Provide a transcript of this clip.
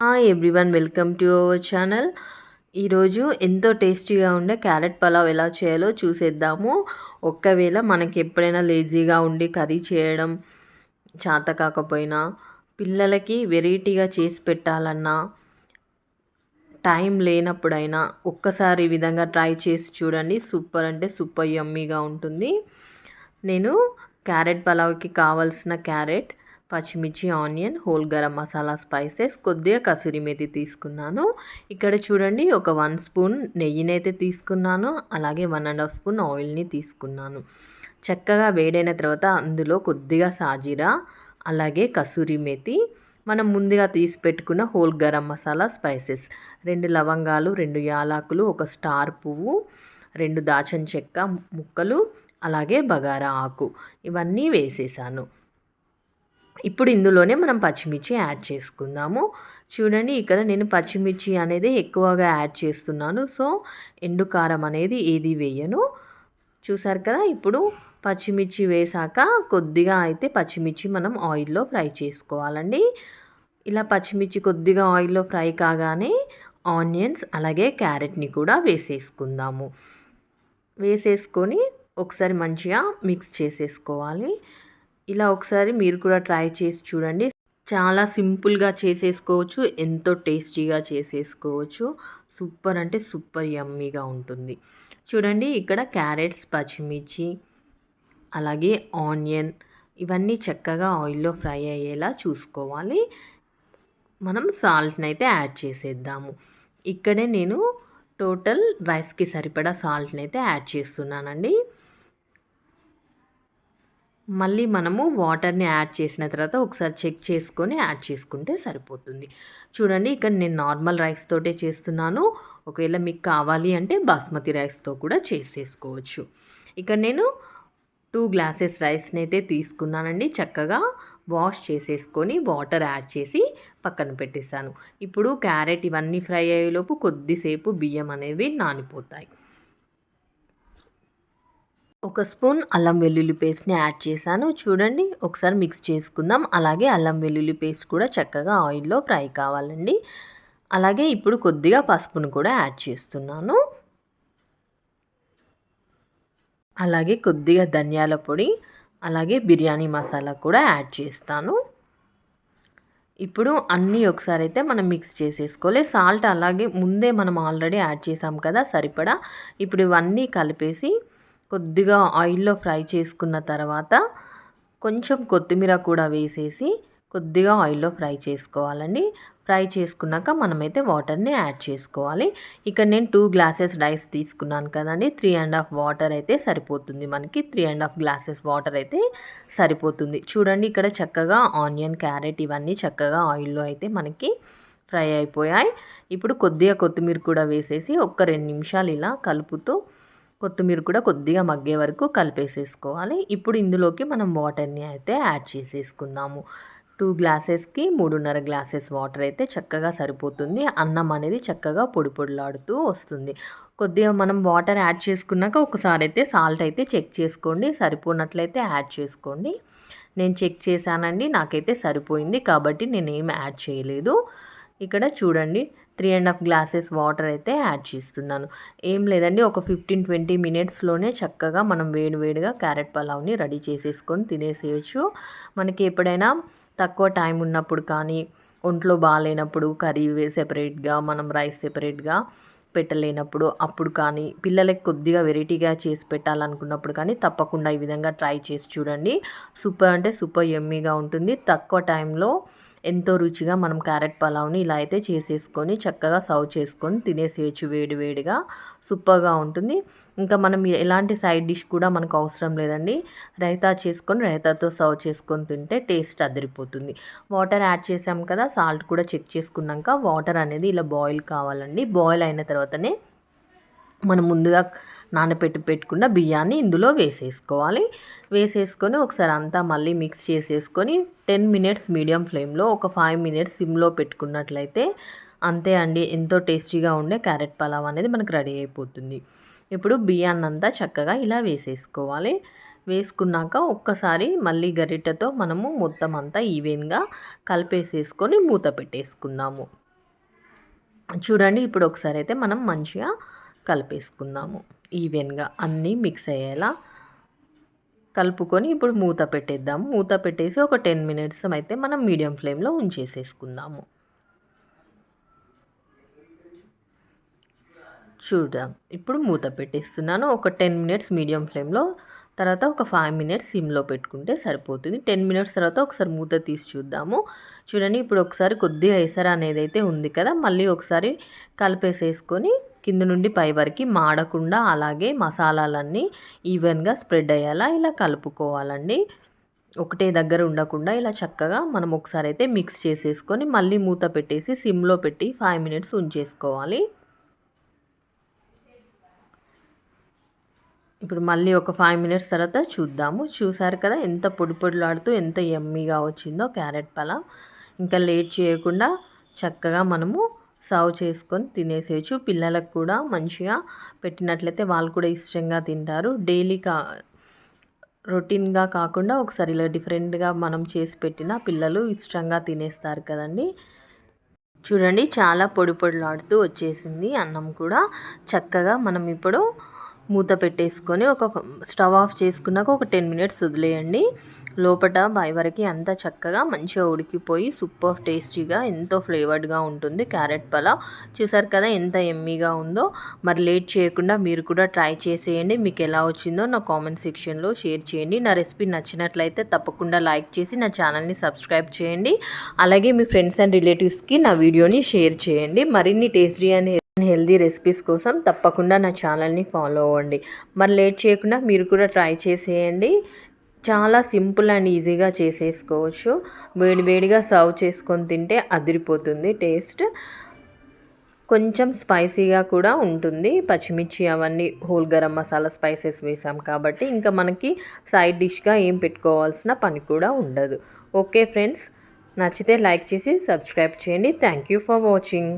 Hi everyone, welcome to our channel. ఈరోజు ఎంతో టేస్టీగా ఉండే క్యారెట్ పలావ్ ఎలా చేయాలో చూసేద్దాము. ఒక్కవేళ మనకి ఎప్పుడైనా లేజీగా ఉండి కర్రీ చేయడం చేత కాకపోయినా, పిల్లలకి వెరైటీగా చేసి పెట్టాలన్నా, టైం లేనప్పుడైనా ఒక్కసారి ఈ విధంగా ట్రై చేసి చూడండి. సూపర్ అంటే సూపర్ యమ్మీగా ఉంటుంది. నేను క్యారెట్ పలావ్కి కావాల్సిన క్యారెట్, పచ్చిమిర్చి, onion, whole garam masala, spices, కొద్దిగా కసూరి మేతి తీసుకున్నాను. ఇక్కడ చూడండి, ఒక 1 స్పూన్ నెయ్యినైతే తీసుకున్నాను. అలాగే 1.5 స్పూన్ ఆయిల్ని తీసుకున్నాను. చక్కగా వేడైన తర్వాత అందులో కొద్దిగా సాజీరా, అలాగే కసూరి మేతి, మనం ముందుగా తీసి పెట్టుకున్న హోల్ గరం మసాలా, స్పైసెస్, 2 లవంగాలు, 2 యాలకులు, ఒక స్టార్ పువ్వు, 2 దాల్చిన చెక్క ముక్కలు, అలాగే బగారా ఆకు, ఇవన్నీ వేసేసాను. ఇప్పుడు ఇందులోనే మనం పచ్చిమిర్చి యాడ్ చేసుకుందాము. చూడండి, ఇక్కడ నేను పచ్చిమిర్చి అనేది ఎక్కువగా యాడ్ చేస్తున్నాను. సో ఎండు కారం అనేది ఏది వేయను. చూసారు కదా, ఇప్పుడు పచ్చిమిర్చి వేసాక కొద్దిగా అయితే పచ్చిమిర్చి మనం ఆయిల్లో ఫ్రై చేసుకోవాలండి. ఇలా పచ్చిమిర్చి కొద్దిగా ఆయిల్లో ఫ్రై కాగానే ఆనియన్స్ అలాగే క్యారెట్ని కూడా వేసేసుకుందాము. వేసేసుకొని ఒకసారి మంచిగా మిక్స్ చేసేసుకోవాలి. ఇలా ఒకసారి మీరు కూడా ట్రై చేసి చూడండి. చాలా సింపుల్గా చేసేసుకోవచ్చు, ఎంతో టేస్టీగా చేసేసుకోవచ్చు. సూపర్ అంటే సూపర్ యమ్మీగా ఉంటుంది. చూడండి, ఇక్కడ క్యారెట్స్, పచ్చిమిర్చి, అలాగే ఆనియన్, ఇవన్నీ చక్కగా ఆయిల్లో ఫ్రై అయ్యేలా చూసుకోవాలి. మనం సాల్ట్ని అయితే యాడ్ చేసేద్దాము. ఇక్కడే నేను టోటల్ రైస్కి సరిపడా సాల్ట్ని అయితే యాడ్ చేస్తున్నానండి. మళ్ళీ మనము వాటర్ని యాడ్ చేసిన తర్వాత ఒకసారి చెక్ చేసుకొని యాడ్ చేసుకుంటే సరిపోతుంది. చూడండి, ఇక్కడ నేను నార్మల్ రైస్ తోటే చేస్తున్నాను. ఒకవేళ మీకు కావాలి అంటే బాస్మతి రైస్తో కూడా చేసేసుకోవచ్చు. ఇక్కడ నేను 2 గ్లాసెస్ రైస్ని అయితే తీసుకున్నానండి. చక్కగా వాష్ చేసేసుకొని వాటర్ యాడ్ చేసి పక్కన పెట్టేశాను. ఇప్పుడు క్యారెట్ ఇవన్నీ ఫ్రై అయ్యేలోపు కొద్దిసేపు బియ్యం అనేవి నానిపోతాయి. ఒక స్పూన్ అల్లం వెల్లుల్లి పేస్ట్ని యాడ్ చేశాను. చూడండి, ఒకసారి మిక్స్ చేసుకుందాం. అలాగే అల్లం వెల్లుల్లి పేస్ట్ కూడా చక్కగా ఆయిల్లో ఫ్రై కావాలండి. అలాగే ఇప్పుడు కొద్దిగా పసుపును కూడా యాడ్ చేస్తున్నాను. అలాగే కొద్దిగా ధనియాల పొడి, అలాగే బిర్యానీ మసాలా కూడా యాడ్ చేస్తాను. ఇప్పుడు అన్నీ ఒకసారి అయితే మనం మిక్స్ చేసేసుకోవాలి. సాల్ట్ అలాగే ముందే మనం ఆల్రెడీ యాడ్ చేసాం కదా సరిపడా. ఇప్పుడు ఇవన్నీ కలిపేసి కొద్దిగా ఆయిల్లో ఫ్రై చేసుకున్న తర్వాత కొంచెం కొత్తిమీర కూడా వేసేసి కొద్దిగా ఆయిల్లో ఫ్రై చేసుకోవాలండి. ఫ్రై చేసుకున్నాక మనమైతే వాటర్ని యాడ్ చేసుకోవాలి. ఇక్కడ నేను 2 గ్లాసెస్ రైస్ తీసుకున్నాను కదండి. 3.5 వాటర్ అయితే సరిపోతుంది. మనకి 3.5 గ్లాసెస్ వాటర్ అయితే సరిపోతుంది. చూడండి, ఇక్కడ చక్కగా ఆనియన్, క్యారెట్ ఇవన్నీ చక్కగా ఆయిల్లో అయితే మనకి ఫ్రై అయిపోయాయి. ఇప్పుడు కొద్దిగా కొత్తిమీర కూడా వేసేసి ఒక 2 నిమిషాలు ఇలా కలుపుతూ కొత్తిమీర కూడా కొద్దిగా మగ్గే వరకు కలిపేసేసుకోవాలి. ఇప్పుడు ఇందులోకి మనం వాటర్ని అయితే యాడ్ చేసేసుకుందాము. 2 గ్లాసెస్కి 3.5 గ్లాసెస్ వాటర్ అయితే చక్కగా సరిపోతుంది. అన్నం అనేది చక్కగా పొడి పొడిలాడుతూ వస్తుంది. కొద్దిగా మనం వాటర్ యాడ్ చేసుకున్నాక ఒకసారి అయితే సాల్ట్ అయితే చెక్ చేసుకోండి. సరిపోనట్లయితే యాడ్ చేసుకోండి. నేను చెక్ చేశానండి, నాకైతే సరిపోయింది కాబట్టి నేనేం యాడ్ చేయలేదు. ఇక్కడ చూడండి, 3.5 గ్లాసెస్ వాటర్ అయితే యాడ్ చేస్తున్నాను. ఏం లేదండి, ఒక 15-20 మినిట్స్లోనే చక్కగా మనం వేడివేడిగా క్యారెట్ పలావ్ని రెడీ చేసేసుకొని తినేసేయచ్చు. మనకి ఎప్పుడైనా తక్కువ టైం ఉన్నప్పుడు కానీ, ఒంట్లో బాగాలేనప్పుడు కర్రీ సెపరేట్గా, మనం రైస్ సెపరేట్గా పెట్టలేనప్పుడు అప్పుడు కానీ, పిల్లలకి కొద్దిగా వెరైటీగా చేసి పెట్టాలనుకున్నప్పుడు కానీ తప్పకుండా ఈ విధంగా ట్రై చేసి చూడండి. సూపర్ అంటే సూపర్ యమ్మీగా ఉంటుంది. తక్కువ టైంలో ఎంతో రుచిగా మనం క్యారెట్ పలావ్ని ఇలా అయితే చేసేసుకొని చక్కగా సర్వ్ చేసుకొని తినేసేయచ్చు వేడివేడిగా. సూపర్గా ఉంటుంది. ఇంకా మనం ఎలాంటి సైడ్ డిష్ కూడా మనకు అవసరం లేదండి. రైతా చేసుకొని రైతాతో సర్వ్ చేసుకొని తింటే టేస్ట్ అదిరిపోతుంది. వాటర్ యాడ్ చేసాం కదా, సాల్ట్ కూడా చెక్ చేసుకున్నాక వాటర్ అనేది ఇలా బాయిల్ కావాలండి. బాయిల్ అయిన తర్వాతనే మనం ముందుగా పెట్టుకున్న బియ్యాన్ని ఇందులో వేసేసుకోవాలి. వేసేసుకొని ఒకసారి అంతా మళ్ళీ మిక్స్ చేసేసుకొని 10 మినిట్స్ మీడియం ఫ్లేమ్లో, ఒక 5 మినిట్స్ సిమ్లో పెట్టుకున్నట్లయితే అంతే అండి, ఎంతో టేస్టీగా ఉండే క్యారెట్ పలావ్ అనేది మనకు రెడీ అయిపోతుంది. ఇప్పుడు బియ్యాన్నంతా చక్కగా ఇలా వేసేసుకోవాలి. వేసుకున్నాక ఒక్కసారి మళ్ళీ గరిటెతో మనము మొత్తం అంతా ఈవెన్గా కలిపేసేసుకొని మూత పెట్టేసుకుందాము. చూడండి ఇప్పుడు ఒకసారి అయితే మనం మంచిగా కలిపేసుకుందాము. ఈవెన్గా అన్నీ మిక్స్ అయ్యేలా కలుపుకొని ఇప్పుడు మూత పెట్టేద్దాము. మూత పెట్టేసి ఒక 10 మినిట్స్ అయితే మనం మీడియం ఫ్లేమ్లో ఉంచేసేసుకుందాము. చూద్దాం, ఇప్పుడు మూత పెట్టేస్తున్నాను. ఒక 10 మినిట్స్ మీడియం ఫ్లేమ్లో, తర్వాత ఒక 5 మినిట్స్ సిమ్లో పెట్టుకుంటే సరిపోతుంది. 10 మినిట్స్ తర్వాత ఒకసారి మూత తీసి చూద్దాము. చూడండి ఇప్పుడు ఒకసారి కొద్దిగా ఎసరు అనేది అయితే ఉంది కదా, మళ్ళీ ఒకసారి కలిపేసేసుకొని కింద నుండి పై వరకు మాడకుండా అలాగే మసాలాలన్నీ ఈవెన్గా స్ప్రెడ్ అయ్యేలా ఇలా కలుపుకోవాలండి. ఒకటే దగ్గర ఉండకుండా ఇలా చక్కగా మనం ఒకసారి అయితే మిక్స్ చేసేసుకొని మళ్ళీ మూత పెట్టేసి సిమ్లో పెట్టి 5 మినిట్స్ ఉంచేసుకోవాలి. ఇప్పుడు మళ్ళీ ఒక 5 మినిట్స్ తర్వాత చూద్దాము. చూసారు కదా ఎంత పొడి పొడిలాడుతూ ఎంత యమ్మీగా వచ్చిందో క్యారెట్ పలావ్. ఇంకా లేట్ చేయకుండా చక్కగా మనము సర్వ్ చేసుకొని తినేసేయచ్చు. పిల్లలకు కూడా మంచిగా పెట్టినట్లయితే వాళ్ళు కూడా ఇష్టంగా తింటారు. డైలీ రొటీన్గా కాకుండా ఒకసారి ఇలా డిఫరెంట్గా మనం చేసి పెట్టిన పిల్లలు ఇష్టంగా తినేస్తారు కదండి. చూడండి చాలా పొడి పొడిలాడుతూ వచ్చేసింది అన్నం కూడా. చక్కగా మనం ఇప్పుడు మూత పెట్టేసుకొని స్టవ్ ఆఫ్ చేసుకున్నాక ఒక 10 మినిట్స్ వదిలేయండి. లోపట పై వరకు అంతా చక్కగా మంచిగా ఉడికిపోయి సూపర్ టేస్టీగా ఎంతో ఫ్లేవర్డ్గా ఉంటుంది క్యారెట్ పలావ్. చూసారు కదా ఎంత ఎమ్మీగా ఉందో. మరి లేట్ చేయకుండా మీరు కూడా ట్రై చేసేయండి. మీకు ఎలా వచ్చిందో నా కామెంట్ సెక్షన్లో షేర్ చేయండి. నా రెసిపీ నచ్చినట్లయితే తప్పకుండా లైక్ చేసి నా ఛానల్ని సబ్స్క్రైబ్ చేయండి. అలాగే మీ ఫ్రెండ్స్ అండ్ రిలేటివ్స్కి నా వీడియోని షేర్ చేయండి. మరిన్ని టేస్టీ అండ్ హెల్దీ రెసిపీస్ కోసం తప్పకుండా నా ఛానల్ని ఫాలో అవ్వండి. మరి లేట్ చేయకుండా మీరు కూడా ట్రై చేసేయండి. చాలా సింపుల్ అండ్ ఈజీగా చేసేసుకోవచ్చు. వేడివేడిగా సర్వ్ చేసుకొని తింటే అదిరిపోతుంది టేస్ట్. కొంచెం స్పైసీగా కూడా ఉంటుంది. పచ్చిమిర్చి అవన్నీ హోల్ గరం మసాలా స్పైసెస్ వేసాం కాబట్టి ఇంకా మనకి సైడ్ డిష్గా ఏం పెట్టుకోవాల్సిన పని కూడా ఉండదు. ఓకే ఫ్రెండ్స్, నచ్చితే లైక్ చేసి సబ్స్క్రైబ్ చేయండి. Thank you for watching.